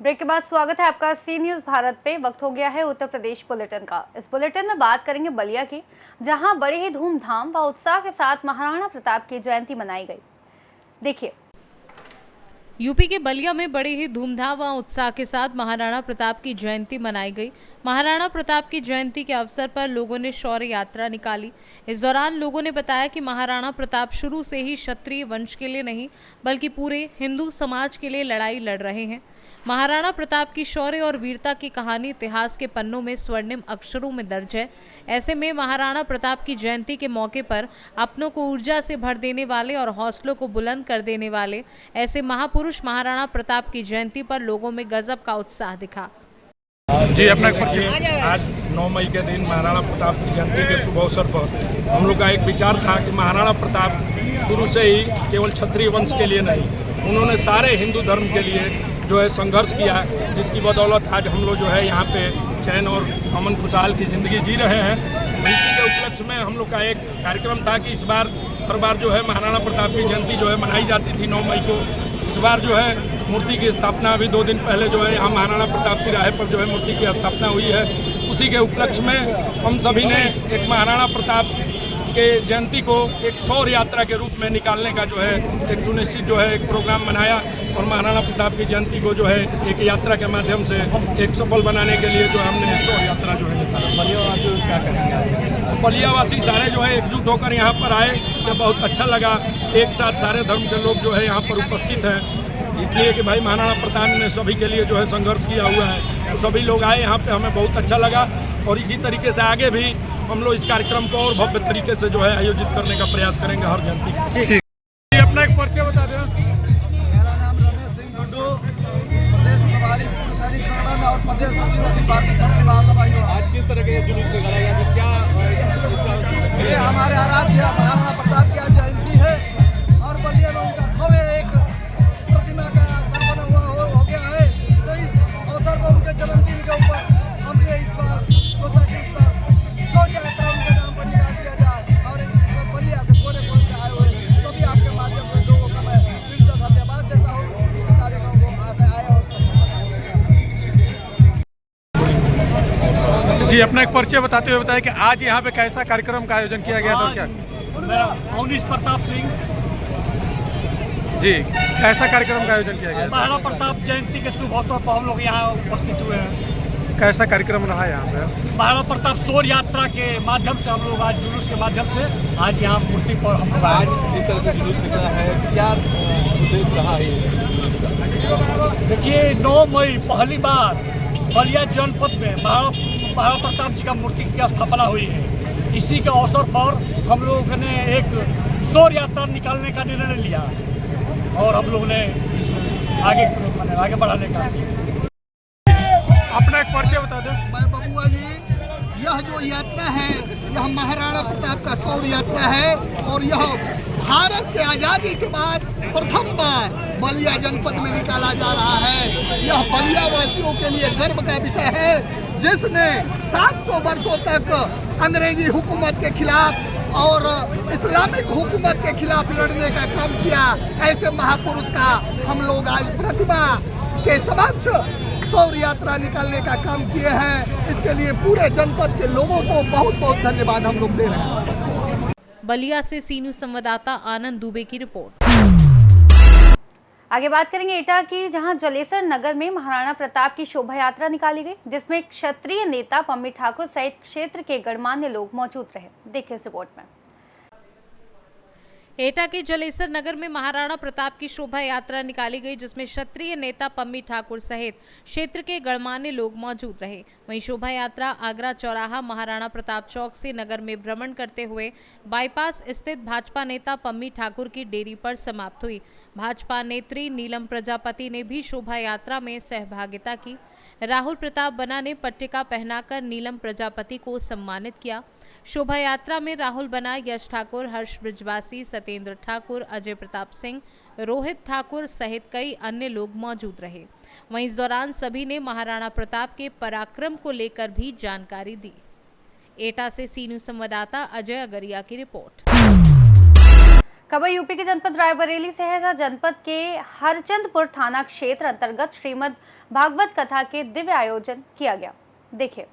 Break के बाद स्वागत है आपका सी न्यूज भारत पे। वक्त हो गया है उत्तर प्रदेश बुलेटिन का। इस बुलेटिन में बात करेंगे बलिया की, जहां बड़े ही धूमधाम व उत्साह के साथ महाराणा प्रताप की जयंती मनाई गई। देखिए, यूपी के बलिया में बड़े ही धूमधाम व उत्साह के साथ महाराणा प्रताप की जयंती मनाई गई। महाराणा प्रताप की जयंती के अवसर पर लोगों ने शौर्य यात्रा निकाली। इस दौरान लोगों ने बताया कि महाराणा प्रताप शुरू से ही क्षत्रिय वंश के लिए नहीं बल्कि पूरे हिंदू समाज के लिए लड़ाई लड़ रहे हैं। महाराणा प्रताप की शौर्य और वीरता की कहानी इतिहास के पन्नों में स्वर्णिम अक्षरों में दर्ज है। ऐसे में महाराणा प्रताप की जयंती के मौके पर अपनों को ऊर्जा से भर देने वाले और हौसलों को बुलंद कर देने वाले ऐसे महापुरुष महाराणा प्रताप की जयंती पर लोगों में गजब का उत्साह दिखा। जी, अपना आज 9 मई के दिन महाराणा प्रताप की जयंती के शुभ अवसर पर हम लोग का एक विचार था कि महाराणा प्रताप शुरू से ही केवल क्षत्रिय वंश के लिए नहीं, उन्होंने सारे हिंदू धर्म के लिए जो है संघर्ष किया, जिसकी बदौलत आज हम लोग जो है यहाँ पे चैन और अमन खुशहाल की ज़िंदगी जी रहे हैं। इसी के उपलक्ष्य में हम लोग का एक कार्यक्रम था कि इस बार हर बार जो है महाराणा प्रताप की जयंती जो है मनाई जाती थी 9 मई को। इस बार जो है मूर्ति की स्थापना अभी 2 दिन पहले जो है यहाँ महाराणा प्रताप की राह पर जो है मूर्ति की स्थापना हुई है। उसी के उपलक्ष्य में हम सभी ने एक महाराणा प्रताप के जयंती को एक शौर्य यात्रा के रूप में निकालने का जो है एक सुनिश्चित जो है एक प्रोग्राम बनाया और महाराणा प्रताप की जयंती को जो है एक यात्रा के माध्यम से एक सफल बनाने के लिए जो हमने शौर्य यात्रा जो है निकाला। बलियावासी क्या करेंगे? बलियावासी सारे जो है एकजुट होकर यहाँ पर आए, ये बहुत अच्छा लगा। एक साथ सारे धर्म के लोग जो है यहाँ पर उपस्थित हैं, इसलिए कि भाई महाराणा प्रताप ने सभी के लिए जो है संघर्ष किया हुआ है, तो सभी लोग आए यहाँ पे, हमें बहुत अच्छा लगा। और इसी तरीके से आगे भी हम लोग इस कार्यक्रम को और भव्य तरीके से जो है आयोजित करने का प्रयास करेंगे हर जयंती। ठीक, अपना एक परिचय बता दें। मेरा नाम रमेश सिंह ढुंडू, प्रदेश प्रभारी शहरी संगठन और प्रदेश सचिव अखिल भारतीय छात्र महासभा। आज किस तरह के जुलूस निकाला गया, क्या ये हमारे आराध्य महाराणा प्रताप की आज जयंती है और बलिया में उनका भव्य एक प्रतिमा का स्थापना हो गया है। तो इस अवसर पर उनके जन्मदिन के ऊपर हमने इस बार सोचा कि इस बार शौर्य यात्रा उनके नाम पर निकाल दिया जाए और इस बलिया के कोने कोने से आए हुए सभी आपके माध्यम से लोगों का मैं फिर से धन्यवाद देता हूँ। इस कार्यक्रम को आए और जी, अपना एक परिचय बताते हुए बताएं कि आज यहाँ पे कैसा कार्यक्रम का आयोजन किया गया था। क्या मेरा अवनीश प्रताप सिंह जी, कैसा कार्यक्रम का आयोजन किया गया? महाराणा प्रताप जयंती के शुभ अवसर पर हम लोग यहाँ उपस्थित हुए हैं। कैसा कार्यक्रम रहा यहाँ पे? महाराणा प्रताप शौर्य यात्रा के माध्यम से हम लोग आज जुलूस के माध्यम से आज यहाँ मूर्ति पर हम लोग आज जिस तरह से जुलूस निकला है, क्या उद्देश्य रहा है? देखिए, 9 मई पहली बार बलिया जनपद में महाराणा प्रताप जी का मूर्ति की स्थापना हुई है। इसी के अवसर पर हम लोगों ने एक शौर्य यात्रा निकालने का निर्णय लिया और हम लोग ने आगे बढ़ाने का। अपना एक परिचय बता दें। मैं बबुआ जी, यह जो यात्रा है यह महाराणा प्रताप का शौर्य यात्रा है और यह भारत के आज़ादी के बाद प्रथम बार बलिया जनपद में निकाला जा रहा है। यह बलिया वासियों के लिए गर्व का विषय है, जिसने 700 वर्षों तक अंग्रेजी हुकूमत के खिलाफ और इस्लामिक हुकूमत के खिलाफ लड़ने का काम किया। ऐसे महापुरुष का हम लोग आज प्रतिमा के समक्ष शौर्य यात्रा निकालने का काम किए हैं। इसके लिए पूरे जनपद के लोगों को बहुत बहुत धन्यवाद हम लोग दे रहे हैं। बलिया से सी न्यूज संवाददाता आनंद दुबे की रिपोर्ट। आगे बात करेंगे एटा की, जहां जलेसर नगर में महाराणा प्रताप की शोभा यात्रा निकाली गई, जिसमें क्षत्रिय नेता पम्मी ठाकुर सहित क्षेत्र के गणमान्य लोग मौजूद रहे। देखिए इस रिपोर्ट में। एटा के जलेसर नगर में महाराणा प्रताप की शोभा यात्रा निकाली गई, जिसमें क्षत्रिय नेता पम्मी ठाकुर सहित क्षेत्र के गणमान्य लोग मौजूद रहे। वहीं शोभा यात्रा आगरा चौराहा महाराणा प्रताप चौक से नगर में भ्रमण करते हुए बाईपास स्थित भाजपा नेता पम्मी ठाकुर की डेयरी पर समाप्त हुई। भाजपा नेत्री नीलम प्रजापति ने भी शोभा यात्रा में सहभागिता की। राहुल प्रताप बना ने पट्टिका पहनाकर नीलम प्रजापति को सम्मानित किया। शोभा यात्रा में राहुल बना, यश ठाकुर, हर्ष ब्रिजवासी, सत्येंद्र ठाकुर, अजय प्रताप सिंह, रोहित ठाकुर सहित कई अन्य लोग मौजूद रहे। वहीं इस दौरान सभी ने महाराणा प्रताप के पराक्रम को लेकर भी जानकारी दी। एटा से सी न्यूज संवाददाता अजय अगरिया की रिपोर्ट। खबर यूपी के जनपद रायबरेली से है, जहां जनपद के हरचंदपुर थाना क्षेत्र अंतर्गत श्रीमद् भागवत कथा के दिव्य आयोजन किया गया। देखिए।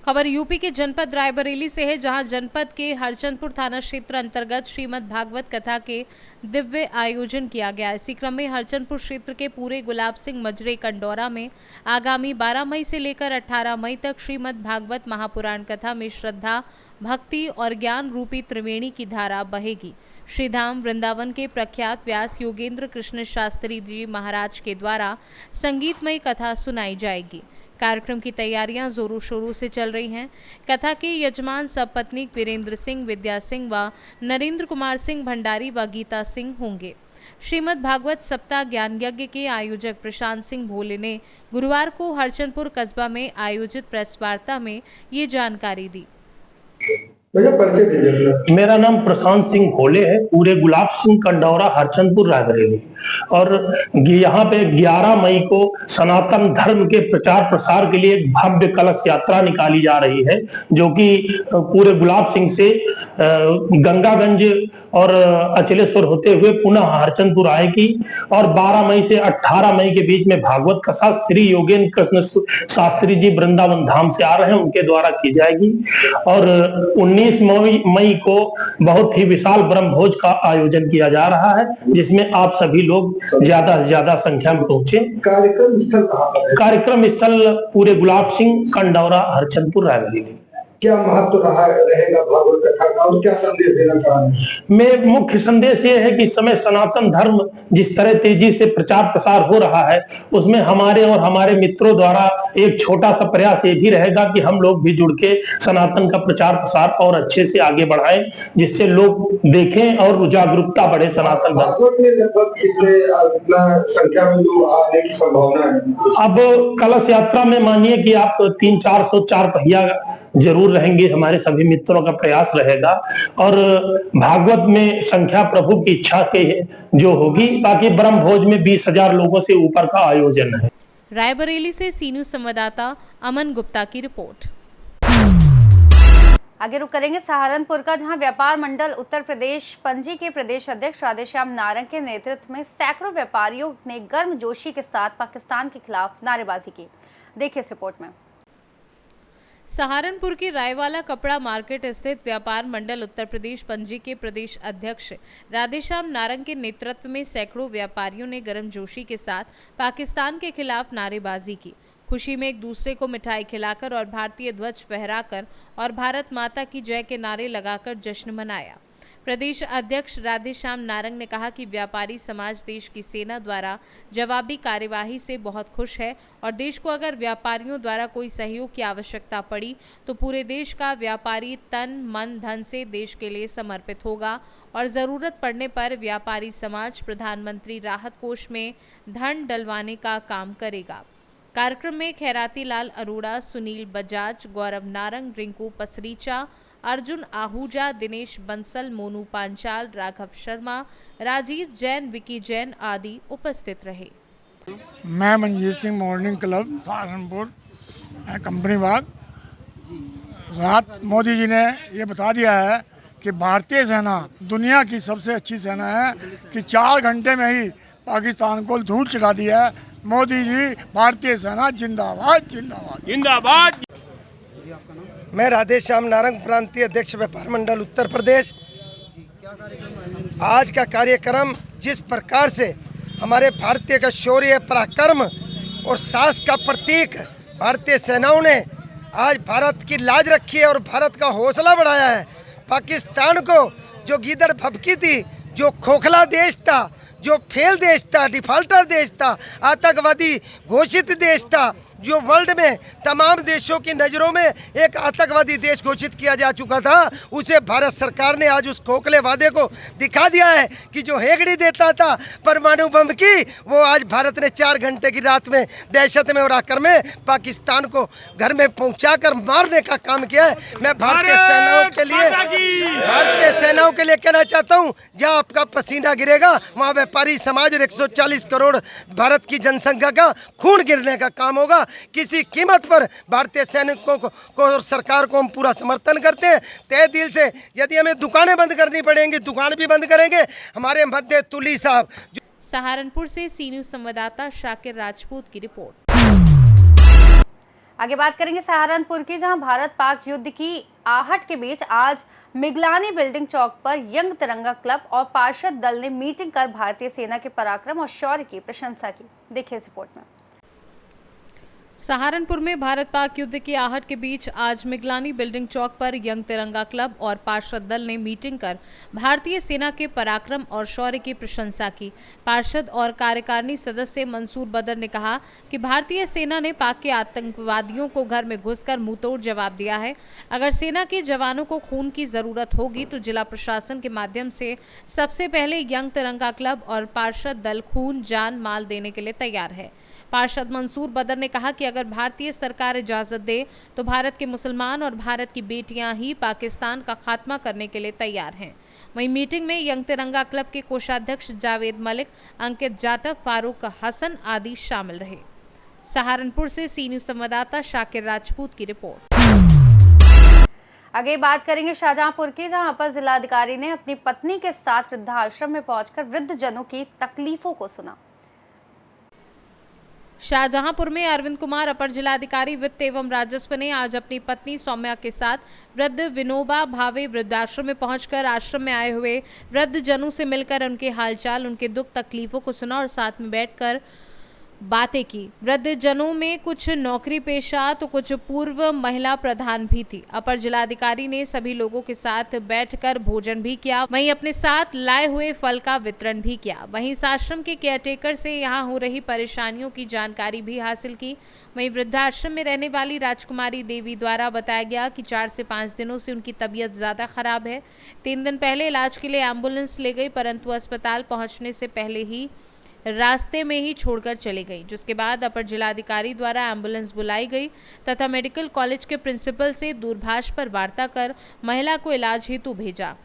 खबर यूपी के जनपद रायबरेली से है, जहां जनपद के हरचंदपुर थाना क्षेत्र अंतर्गत श्रीमद् भागवत कथा के दिव्य आयोजन किया गया। इसी क्रम में हरचंदपुर क्षेत्र के पूरे गुलाब सिंह मजरे कंडौरा में आगामी 12 मई से लेकर 18 मई तक श्रीमद् भागवत महापुराण कथा में श्रद्धा, भक्ति और ज्ञान रूपी त्रिवेणी की धारा बहेगी। श्रीधाम वृंदावन के प्रख्यात व्यास योगेंद्र कृष्ण शास्त्री जी महाराज के द्वारा संगीतमय कथा सुनाई जाएगी। कार्यक्रम की तैयारियां जोरों शोरों से चल रही हैं। कथा के यजमान सपत्नीक वीरेंद्र सिंह, विद्या सिंह व नरेंद्र कुमार सिंह भंडारी व गीता सिंह होंगे। श्रीमद् भागवत सप्ताह ज्ञान यज्ञ के आयोजक प्रशांत सिंह भोले ने गुरुवार को हरचंदपुर कस्बा में आयोजित प्रेस वार्ता में ये जानकारी दी। मेरा नाम प्रशांत सिंह भोले है, पूरे गुलाब सिंह कंडौरा हरचंदपुर रायबरेली। और यहाँ पे 11 मई को सनातन धर्म के प्रचार प्रसार के लिए एक भव्य कलश यात्रा निकाली जा रही है, जो कि पूरे गुलाब सिंह से गंगागंज और अचलेश्वर होते हुए पुनः हरचंदपुर आएगी। और 12 मई से 18 मई के बीच में भागवत कथा श्री योगेंद्र कृष्ण शास्त्री जी वृंदावन धाम से आ रहे हैं, उनके द्वारा की जाएगी। और 19 मई को बहुत ही विशाल ब्रह्म भोज का आयोजन किया जा रहा है, जिसमें आप सभी लोग ज्यादा से ज्यादा संख्या में पहुंचे। कार्यक्रम स्थल कहाँ पर है? कार्यक्रम स्थल पूरे गुलाब सिंह कंडौरा हरचंदपुर रायबरेली। क्या महत्व रहेगा भागवत कथा का और क्या संदेश देना चाहेंगे? मैं मुख्य संदेश ये है कि इस समय सनातन धर्म जिस तरह तेजी से प्रचार प्रसार हो रहा है, उसमें हमारे और हमारे मित्रों द्वारा एक छोटा सा प्रयास ये भी रहेगा कि हम लोग भी जुड़ के सनातन का प्रचार प्रसार और अच्छे से आगे बढ़ाएं, जिससे लोग देखें और जागरूकता बढ़े सनातन धर्म। भागवत में लगभग कितना संख्या में लोग आने की संभावना है? अब कलश यात्रा में मानिए कि आप 300-400 चार पहिया जरूर रहेंगे, हमारे सभी मित्रों का प्रयास रहेगा। और भागवत में संख्या प्रभु की इच्छा के जो होगी, बाकी ब्रह्म भोज में 20,000 लोगों से ऊपर का आयोजन है। रायबरेली से सी न्यूज़ संवाददाता अमन गुप्ता की रिपोर्ट। आगे रुक करेंगे सहारनपुर का, जहां व्यापार मंडल उत्तर प्रदेश पंजी के प्रदेश अध्यक्ष राधेश्याम नारंग के नेतृत्व में सैकड़ों व्यापारियों ने गर्मजोशी के साथ पाकिस्तान के खिलाफ नारेबाजी की। देखिए इस रिपोर्ट में। सहारनपुर के रायवाला कपड़ा मार्केट स्थित व्यापार मंडल उत्तर प्रदेश पंजी के प्रदेश अध्यक्ष राधेश्याम नारंग के नेतृत्व में सैकड़ों व्यापारियों ने गर्मजोशी के साथ पाकिस्तान के खिलाफ नारेबाजी की। खुशी में एक दूसरे को मिठाई खिलाकर और भारतीय ध्वज फहराकर और भारत माता की जय के नारे लगाकर जश्न मनाया। प्रदेश अध्यक्ष राधेश्याम नारंग ने कहा कि व्यापारी समाज देश की सेना द्वारा जवाबी कार्यवाही से बहुत खुश है और देश को अगर व्यापारियों द्वारा कोई सहयोग की आवश्यकता पड़ी तो पूरे देश का व्यापारी तन मन धन से देश के लिए समर्पित होगा और ज़रूरत पड़ने पर व्यापारी समाज प्रधानमंत्री राहत कोष में धन डलवाने का काम करेगा। कार्यक्रम में खैराती लाल अरोड़ा, सुनील बजाज, गौरव नारंग, रिंकू पसरीचा, अर्जुन आहूजा, दिनेश बंसल, मोनू पांचाल, राघव शर्मा, राजीव जैन, विकी जैन आदि उपस्थित रहे। मैं Manjeet Singh, morning club Saharanpur company Bagh. रात मोदी जी ने ये बता दिया है कि भारतीय सेना दुनिया की सबसे अच्छी सेना है, कि 4 घंटे में ही पाकिस्तान को धूल चढ़ा दिया है। मोदी जी, भारतीय सेना जिंदाबाद जिंदाबाद जिंदाबाद। मैं राधेश्याम नारंग, प्रांतीय अध्यक्ष व्यापार मंडल उत्तर प्रदेश। आज का कार्यक्रम जिस प्रकार से हमारे भारतीय का शौर्य, पराक्रम और साहस का प्रतीक भारतीय सेनाओं ने आज भारत की लाज रखी है और भारत का हौसला बढ़ाया है। पाकिस्तान को जो गीदड़ भभकी थी, जो खोखला देश था, जो फेल देश था, डिफाल्टर देश था, आतंकवादी घोषित देश था, जो वर्ल्ड में तमाम देशों की नज़रों में एक आतंकवादी देश घोषित किया जा चुका था, उसे भारत सरकार ने आज उस खोखले वादे को दिखा दिया है कि जो हेगड़ी देता था परमाणु बम की, वो आज भारत ने 4 घंटे की रात में दहशत में और आकर में पाकिस्तान को घर में पहुंचाकर मारने का काम किया है। मैं भारतीय सेनाओं के लिए कहना चाहता हूं, जहां आपका पसीना गिरेगा वहां व्यापारी समाज और 140 करोड़ भारत की जनसंख्या का खून गिरने का काम होगा। किसी कीमत पर भारतीय सैनिकों को और सरकार को हम पूरा समर्थन करते हैं तहे दिल से। यदि हमें दुकानें बंद करनी पड़ेंगी, दुकान भी बंद करेंगे। हमारे मध्य तुली साहब। सहारनपुर से सी न्यूज संवाददाता शाकिर राजपूत की रिपोर्ट। आगे बात करेंगे सहारनपुर की, जहां भारत पाक युद्ध की आहट के बीच आज मिगलानी बिल्डिंग चौक पर यंग तिरंगा क्लब और पार्षद दल ने मीटिंग कर भारतीय सेना के पराक्रम और शौर्य की प्रशंसा की। देखिए इस रिपोर्ट में। सहारनपुर में भारत पाक युद्ध की आहट के बीच आज मिगलानी बिल्डिंग चौक पर यंग तिरंगा क्लब और पार्षद दल ने मीटिंग कर भारतीय सेना के पराक्रम और शौर्य की प्रशंसा की। पार्षद और कार्यकारिणी सदस्य मंसूर बदर ने कहा कि भारतीय सेना ने पाक के आतंकवादियों को घर में घुसकर मुंहतोड़ जवाब दिया है। अगर सेना के जवानों को खून की जरूरत होगी तो जिला प्रशासन के माध्यम से सबसे पहले यंग तिरंगा क्लब और पार्षद दल खून, जान, माल देने के लिए तैयार है। पार्षद मंसूर बदर ने कहा कि अगर भारतीय सरकार इजाजत दे तो भारत के मुसलमान और भारत की बेटियां ही पाकिस्तान का खात्मा करने के लिए तैयार हैं। वहीं मीटिंग में यंग तिरंगा क्लब के कोषाध्यक्ष जावेद मलिक, अंकित जाटव, फारूक हसन आदि शामिल रहे। सहारनपुर से सी न्यूज संवाददाता शाकिर राजपूत की रिपोर्ट। आगे बात करेंगे शाहजहांपुर की, जहां अपर जिलाधिकारी ने अपनी पत्नी के साथ वृद्धाश्रम में पहुंचकर वृद्ध जनों की तकलीफों को सुना। शाहजहांपुर में अरविंद कुमार अपर जिलाधिकारी वित्त एवं राजस्व ने आज अपनी पत्नी सौम्या के साथ वृद्ध विनोबा भावे वृद्धाश्रम में पहुंचकर आश्रम में आए हुए वृद्ध जनों से मिलकर उनके हालचाल, उनके दुख तकलीफों को सुना और साथ में बैठकर बातें की। वृद्ध जनों में कुछ नौकरी पेशा तो कुछ पूर्व महिला प्रधान भी थी। अपर जिलाधिकारी ने सभी लोगों के साथ बैठकर भोजन भी किया, वहीं अपने साथ लाए हुए फल का वितरण भी किया। वहीं इस आश्रम के केयरटेकर से यहां हो रही परेशानियों की जानकारी भी हासिल की। वहीं वृद्धाश्रम में रहने वाली राजकुमारी देवी द्वारा बताया गया कि 4 से 5 दिनों से उनकी तबीयत ज़्यादा खराब है। 3 दिन पहले इलाज के लिए एम्बुलेंस ले गई, परंतु अस्पताल पहुँचने से पहले ही रास्ते में ही छोड़कर चली गई, जिसके बाद अपर जिलाधिकारी द्वारा एम्बुलेंस बुलाई गई तथा मेडिकल कॉलेज के प्रिंसिपल से दूरभाष पर वार्ता कर महिला को इलाज हेतु भेजा।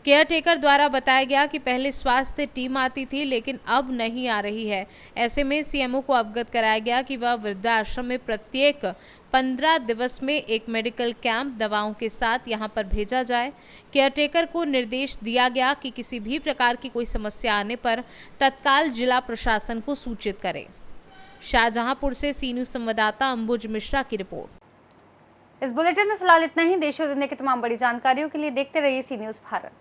केयरटेकर द्वारा बताया गया कि पहले स्वास्थ्य टीम आती थी लेकिन अब नहीं आ रही है। ऐसे में सीएमओ को अवगत कराया गया कि वह वृद्धाश्रम में प्रत्येक 15 दिवस में एक मेडिकल कैंप दवाओं के साथ यहां पर भेजा जाए। केयरटेकर को निर्देश दिया गया कि किसी भी प्रकार की कोई समस्या आने पर तत्काल जिला प्रशासन को सूचित करें। शाहजहांपुर से सी न्यूज संवाददाता अंबुज मिश्रा की रिपोर्ट। इस बुलेटिन में फिलहाल इतना ही। देश और दुनिया की तमाम बड़ी जानकारियों के लिए देखते रहिए सी न्यूज भारत।